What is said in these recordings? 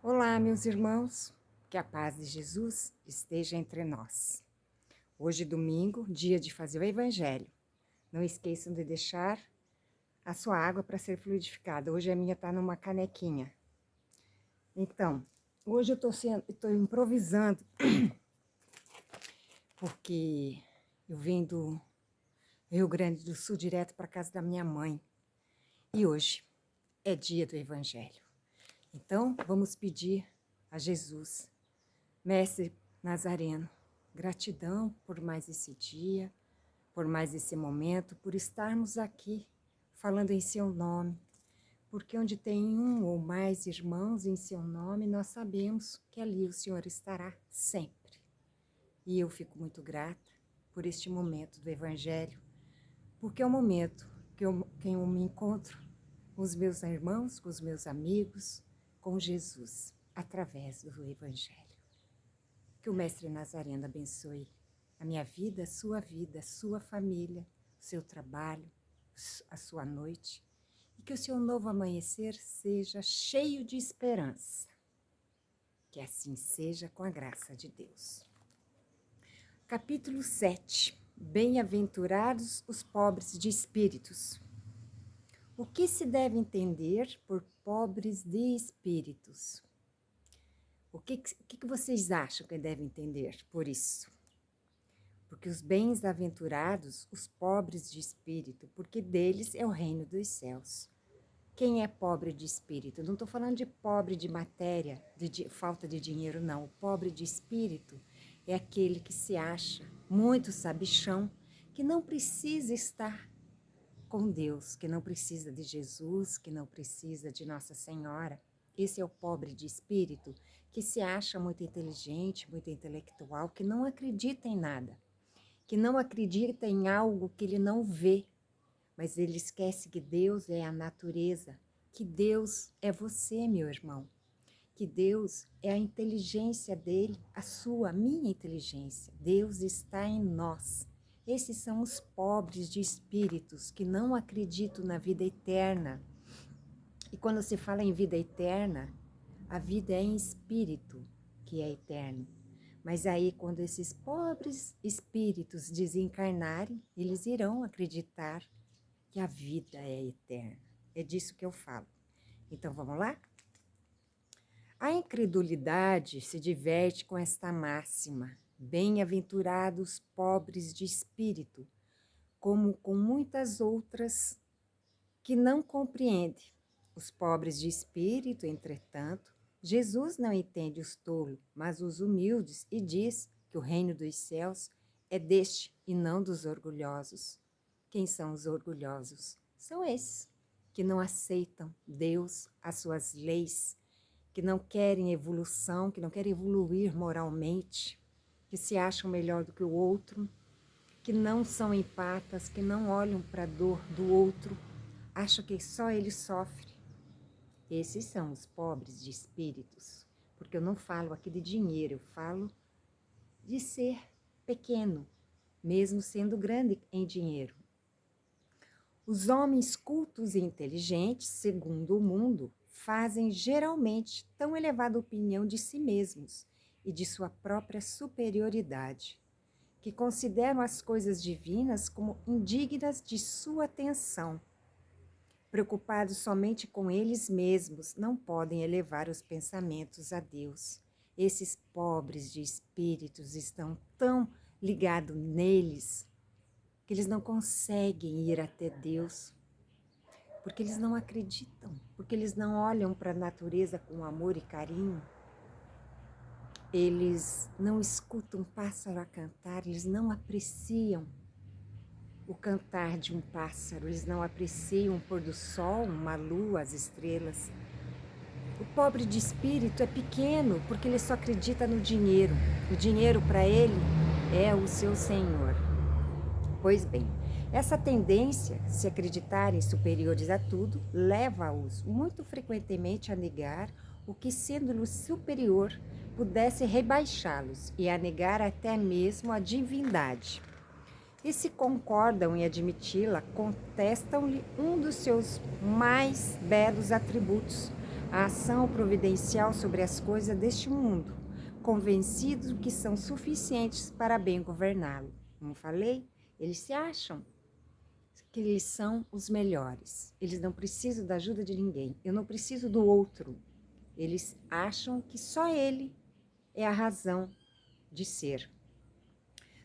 Olá, meus irmãos, que a paz de Jesus esteja entre nós. Hoje, domingo, dia de fazer o Evangelho. Não esqueçam de deixar a sua água para ser fluidificada. Hoje a minha está numa canequinha. Então, hoje eu estou improvisando, porque eu vim do Rio Grande do Sul direto para casa da minha mãe. E hoje é dia do Evangelho. Então, vamos pedir a Jesus, Mestre Nazareno, gratidão por mais esse dia, por mais esse momento, por estarmos aqui falando em seu nome, porque onde tem um ou mais irmãos em seu nome, nós sabemos que ali o Senhor estará sempre. E eu fico muito grata por este momento do Evangelho, porque é o momento que eu me encontro com os meus irmãos, com os meus amigos, com Jesus, através do Evangelho. Que o Mestre Nazareno abençoe a minha vida, a sua família, o seu trabalho, a sua noite, e que o seu novo amanhecer seja cheio de esperança. Que assim seja com a graça de Deus. Capítulo 7. Bem-aventurados os pobres de espíritos. O que se deve entender por pobres de espíritos? O que vocês acham que devem entender por isso? Porque os bens-aventurados, os pobres de espírito, porque deles é o reino dos céus. Quem é pobre de espírito? Não estou falando de pobre de matéria, de falta de dinheiro, não. O pobre de espírito é aquele que se acha muito sabichão, que não precisa estar com Deus, que não precisa de Jesus, que não precisa de Nossa Senhora. Esse é o pobre de espírito, que se acha muito inteligente, muito intelectual, que não acredita em nada, que não acredita em algo que ele não vê, mas ele esquece que Deus é a natureza, que Deus é você, meu irmão, que Deus é a inteligência dele, a sua, a minha inteligência. Deus está em nós. Esses são os pobres de espíritos que não acreditam na vida eterna. E quando se fala em vida eterna, a vida é em espírito, que é eterno. Mas aí, quando esses pobres espíritos desencarnarem, eles irão acreditar que a vida é eterna. É disso que eu falo. Então, vamos lá? A incredulidade se diverte com esta máxima: bem-aventurados pobres de espírito, como com muitas outras que não compreende. Os pobres de espírito, entretanto, Jesus não entende os tolos, mas os humildes, e diz que o reino dos céus é deste e não dos orgulhosos. Quem são os orgulhosos? São esses que não aceitam Deus, as suas leis, que não querem evolução, que não querem evoluir moralmente, que se acham melhor do que o outro, que não são empatas, que não olham para a dor do outro, acham que só ele sofre. Esses são os pobres de espíritos, porque eu não falo aqui de dinheiro, eu falo de ser pequeno, mesmo sendo grande em dinheiro. Os homens cultos e inteligentes, segundo o mundo, fazem geralmente tão elevada opinião de si mesmos e de sua própria superioridade, que consideram as coisas divinas como indignas de sua atenção. Preocupados somente com eles mesmos, não podem elevar os pensamentos a Deus. Esses pobres de espíritos estão tão ligados neles que eles não conseguem ir até Deus, porque eles não acreditam, porque eles não olham para a natureza com amor e carinho. Eles não escutam um pássaro a cantar, eles não apreciam o cantar de um pássaro, eles não apreciam o pôr do sol, uma lua, as estrelas. O pobre de espírito é pequeno porque ele só acredita no dinheiro. O dinheiro para ele é o seu senhor. Pois bem, essa tendência, se acreditarem superiores a tudo, leva-os muito frequentemente a negar o que, sendo-lhe superior, pudesse rebaixá-los e a negar até mesmo a divindade. E se concordam em admiti-la, contestam-lhe um dos seus mais belos atributos, a ação providencial sobre as coisas deste mundo, convencidos que são suficientes para bem governá-lo. Como falei, eles se acham que eles são os melhores. Eles não precisam da ajuda de ninguém. Eu não preciso do outro. Eles acham que só ele é a razão de ser.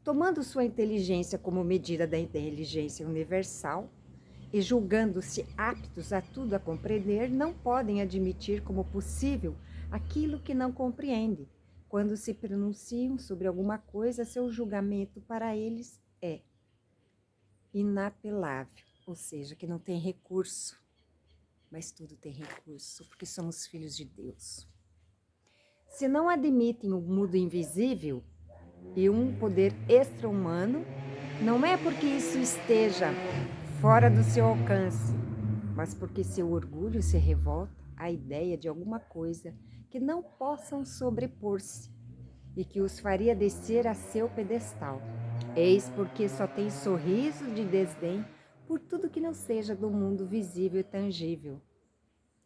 Tomando sua inteligência como medida da inteligência universal e julgando-se aptos a tudo a compreender, não podem admitir como possível aquilo que não compreende. Quando se pronunciam sobre alguma coisa, seu julgamento para eles é inapelável, ou seja, que não tem recurso, mas tudo tem recurso, porque somos filhos de Deus. Se não admitem o mundo invisível e um poder extra-humano, não é porque isso esteja fora do seu alcance, mas porque seu orgulho se revolta à ideia de alguma coisa que não possam sobrepor-se e que os faria descer a seu pedestal. Eis porque só tem sorriso de desdém por tudo que não seja do mundo visível e tangível.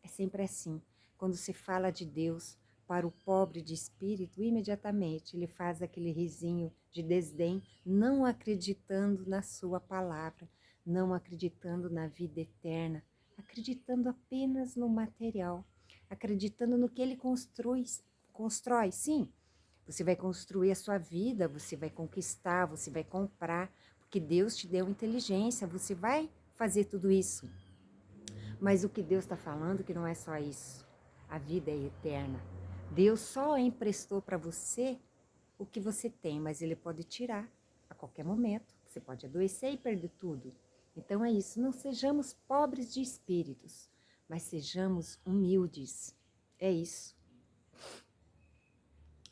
É sempre assim. Quando se fala de Deus para o pobre de espírito, imediatamente ele faz aquele risinho de desdém, não acreditando na sua palavra, não acreditando na vida eterna, acreditando apenas no material, acreditando no que ele constrói. Sim, você vai construir a sua vida, você vai conquistar, você vai comprar, porque Deus te deu inteligência, você vai fazer tudo isso. Mas o que Deus está falando que não é só isso. A vida é eterna. Deus só emprestou para você o que você tem, mas Ele pode tirar a qualquer momento. Você pode adoecer e perder tudo. Então é isso, não sejamos pobres de espíritos, mas sejamos humildes. É isso.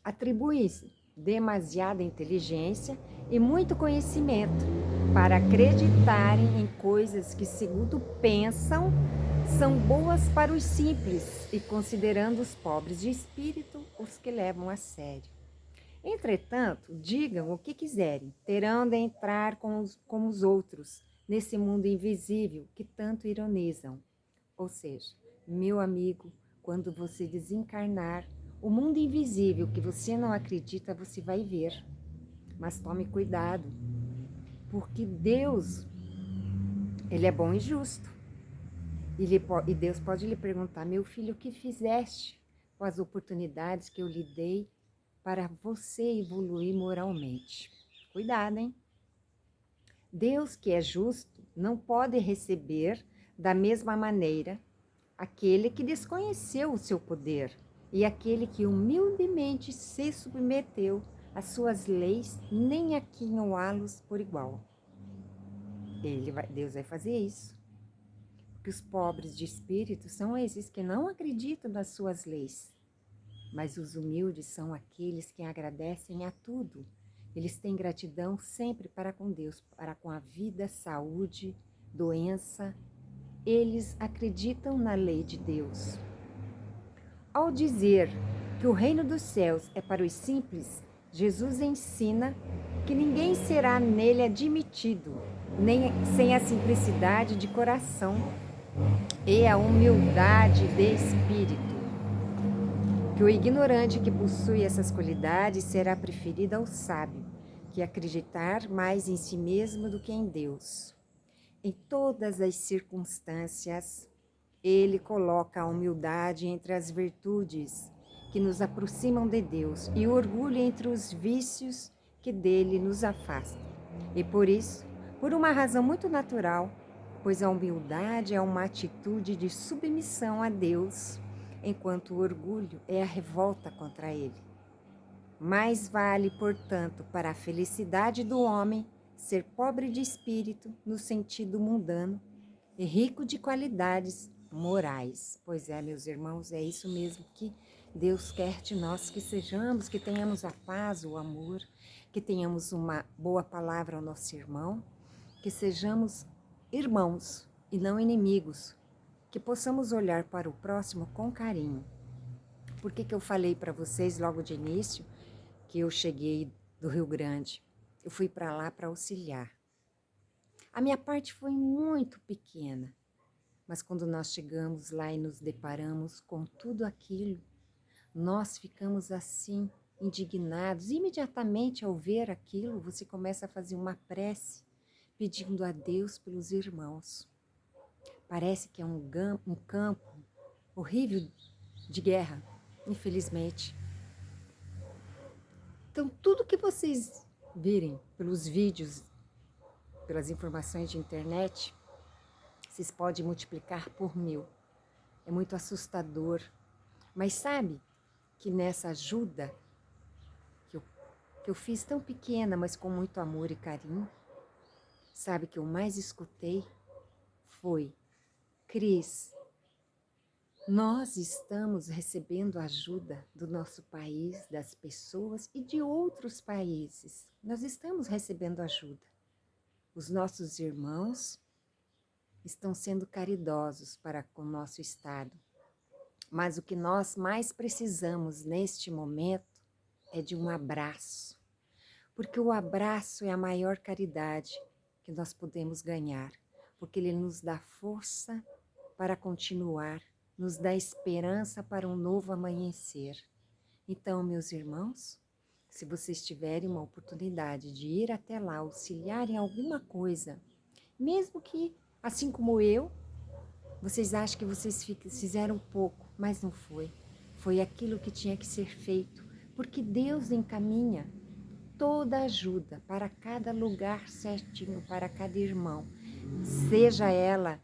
Atribui-se demasiada inteligência e muito conhecimento para acreditarem em coisas que, segundo pensam, são boas para os simples e considerando os pobres de espírito os que levam a sério. Entretanto, digam o que quiserem, terão de entrar como os outros nesse mundo invisível que tanto ironizam. Ou seja, meu amigo, quando você desencarnar, o mundo invisível que você não acredita, você vai ver. Mas tome cuidado, porque Deus, Ele é bom e justo. E Deus pode lhe perguntar, meu filho, o que fizeste com as oportunidades que eu lhe dei para você evoluir moralmente? Cuidado, hein? Deus, que é justo, não pode receber da mesma maneira aquele que desconheceu o seu poder e aquele que humildemente se submeteu às suas leis, nem aquinhoá-los por igual. Deus vai fazer isso. Porque os pobres de espírito são esses que não acreditam nas suas leis. Mas os humildes são aqueles que agradecem a tudo. Eles têm gratidão sempre para com Deus, para com a vida, saúde, doença. Eles acreditam na lei de Deus. Ao dizer que o reino dos céus é para os simples, Jesus ensina que ninguém será nele admitido, nem sem a simplicidade de coração e a humildade de espírito. Que o ignorante que possui essas qualidades será preferido ao sábio, que acreditar mais em si mesmo do que em Deus. Em todas as circunstâncias, ele coloca a humildade entre as virtudes que nos aproximam de Deus e o orgulho entre os vícios que dele nos afastam. E por isso, por uma razão muito natural, pois a humildade é uma atitude de submissão a Deus, enquanto o orgulho é a revolta contra ele. Mais vale, portanto, para a felicidade do homem ser pobre de espírito no sentido mundano e rico de qualidades morais. Pois é, meus irmãos, é isso mesmo que Deus quer de nós, que sejamos, que tenhamos a paz, o amor, que tenhamos uma boa palavra ao nosso irmão, que sejamos irmãos e não inimigos, que possamos olhar para o próximo com carinho. Por que eu falei para vocês logo de início que eu cheguei do Rio Grande? Eu fui para lá para auxiliar. A minha parte foi muito pequena, Mas quando nós chegamos lá e nos deparamos com tudo aquilo, nós ficamos assim, indignados. Imediatamente ao ver aquilo, você começa a fazer uma prece, pedindo a Deus pelos irmãos. Parece que é um campo horrível de guerra, infelizmente. Então, tudo que vocês virem pelos vídeos, pelas informações de internet, vocês podem multiplicar por 1000. É muito assustador. Mas sabe que nessa ajuda que eu fiz tão pequena, mas com muito amor e carinho, sabe que eu mais escutei foi: Cris, nós estamos recebendo ajuda do nosso país, das pessoas e de outros países. Nós estamos recebendo ajuda. Os nossos irmãos estão sendo caridosos para com o nosso estado. Mas o que nós mais precisamos neste momento é de um abraço. Porque o abraço é a maior caridade que nós podemos ganhar. Porque ele nos dá força para continuar, nos dá esperança para um novo amanhecer. Então, meus irmãos, se vocês tiverem uma oportunidade de ir até lá, auxiliar em alguma coisa, mesmo que, assim como eu, vocês acham que vocês fizeram pouco, mas não foi. Foi aquilo que tinha que ser feito, porque Deus encaminha toda ajuda para cada lugar certinho, para cada irmão. Seja ela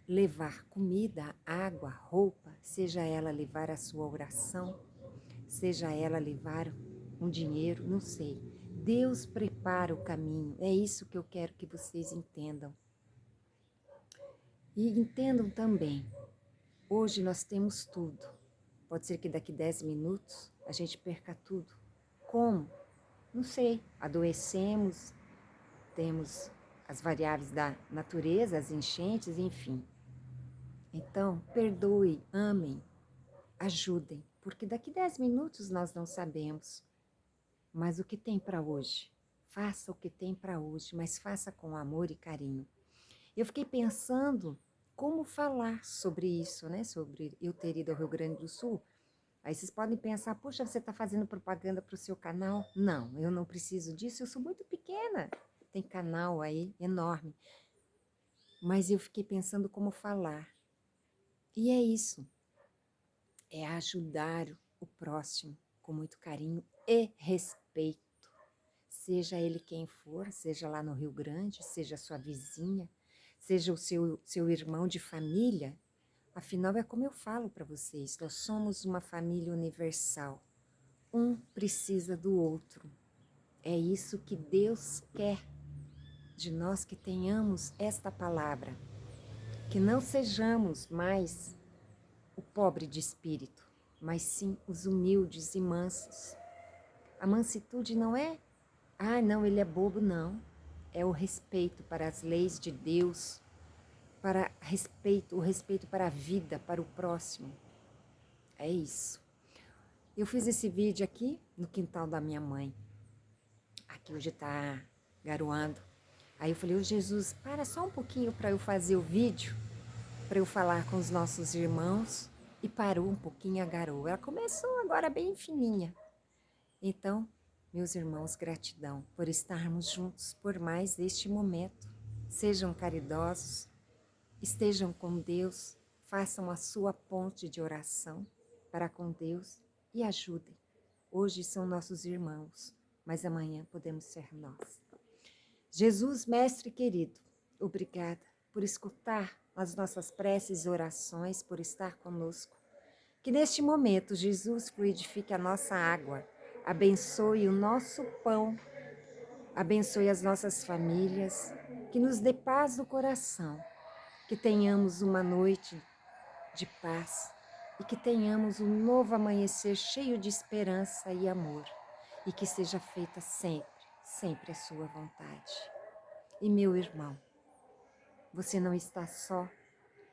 levar comida, água, roupa, seja ela levar a sua oração, seja ela levar um dinheiro, não sei. Deus prepara o caminho, é isso que eu quero que vocês entendam. E entendam também, hoje nós temos tudo. Pode ser que daqui 10 minutos a gente perca tudo. Como? Não sei. Adoecemos, temos as variáveis da natureza, as enchentes, enfim. Então, perdoe, amem, ajudem, porque daqui 10 minutos nós não sabemos. Mas o que tem para hoje? Faça o que tem para hoje, mas faça com amor e carinho. Eu fiquei pensando como falar sobre isso, né? Sobre eu ter ido ao Rio Grande do Sul. Aí vocês podem pensar, puxa, você está fazendo propaganda para o seu canal? Não, eu não preciso disso, eu sou muito pequena. Tem canal aí enorme. Mas eu fiquei pensando como falar. E é isso. É ajudar o próximo com muito carinho e respeito. Seja ele quem for, seja lá no Rio Grande, seja sua vizinha, seja o seu irmão de família. Afinal, é como eu falo para vocês, nós somos uma família universal. Um precisa do outro. É isso que Deus quer de nós, que tenhamos esta palavra. Que não sejamos mais o pobre de espírito, mas sim os humildes e mansos. A mansitude não é, não, ele é bobo, não. É o respeito para as leis de Deus, o respeito para a vida, para o próximo. É isso. Eu fiz esse vídeo aqui no quintal da minha mãe. Aqui hoje está garoando. Aí eu falei, ô Jesus, para só um pouquinho para eu fazer o vídeo, para eu falar com os nossos irmãos. E parou um pouquinho a garoa. Ela começou agora bem fininha. Então, meus irmãos, gratidão por estarmos juntos por mais este momento. Sejam caridosos, estejam com Deus, façam a sua ponte de oração para com Deus e ajudem. Hoje são nossos irmãos, mas amanhã podemos ser nós. Jesus, mestre querido, obrigada por escutar as nossas preces e orações, por estar conosco. Que neste momento Jesus fluidifique a nossa água, abençoe o nosso pão, abençoe as nossas famílias, que nos dê paz no coração, que tenhamos uma noite de paz e que tenhamos um novo amanhecer cheio de esperança e amor, e que seja feita sempre, sempre a sua vontade. E meu irmão, você não está só,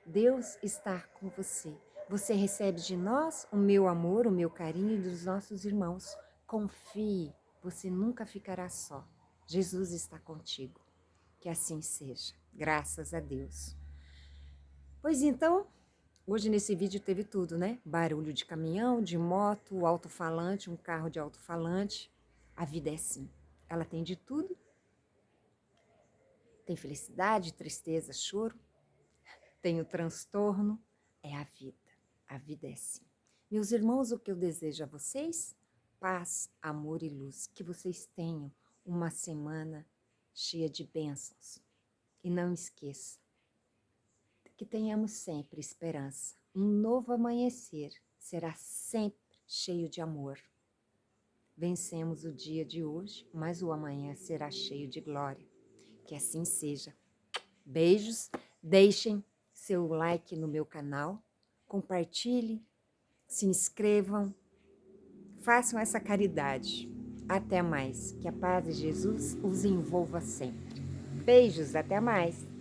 Deus está com você. Você recebe de nós o meu amor, o meu carinho e dos nossos irmãos. Confie, você nunca ficará só. Jesus está contigo. Que assim seja. Graças a Deus. Pois então, hoje nesse vídeo teve tudo, né? Barulho de caminhão, de moto, alto-falante, um carro de alto-falante. A vida é assim. Ela tem de tudo. Tem felicidade, tristeza, choro. Tem o transtorno. É a vida. A vida é assim. Meus irmãos, o que eu desejo a vocês? Paz, amor e luz. Que vocês tenham uma semana cheia de bênçãos. E não esqueça que tenhamos sempre esperança. Um novo amanhecer será sempre cheio de amor. Vencemos o dia de hoje, mas o amanhã será cheio de glória. Que assim seja. Beijos, deixem seu like no meu canal, compartilhe, se inscrevam, façam essa caridade. Até mais. Que a paz de Jesus os envolva sempre. Beijos, até mais.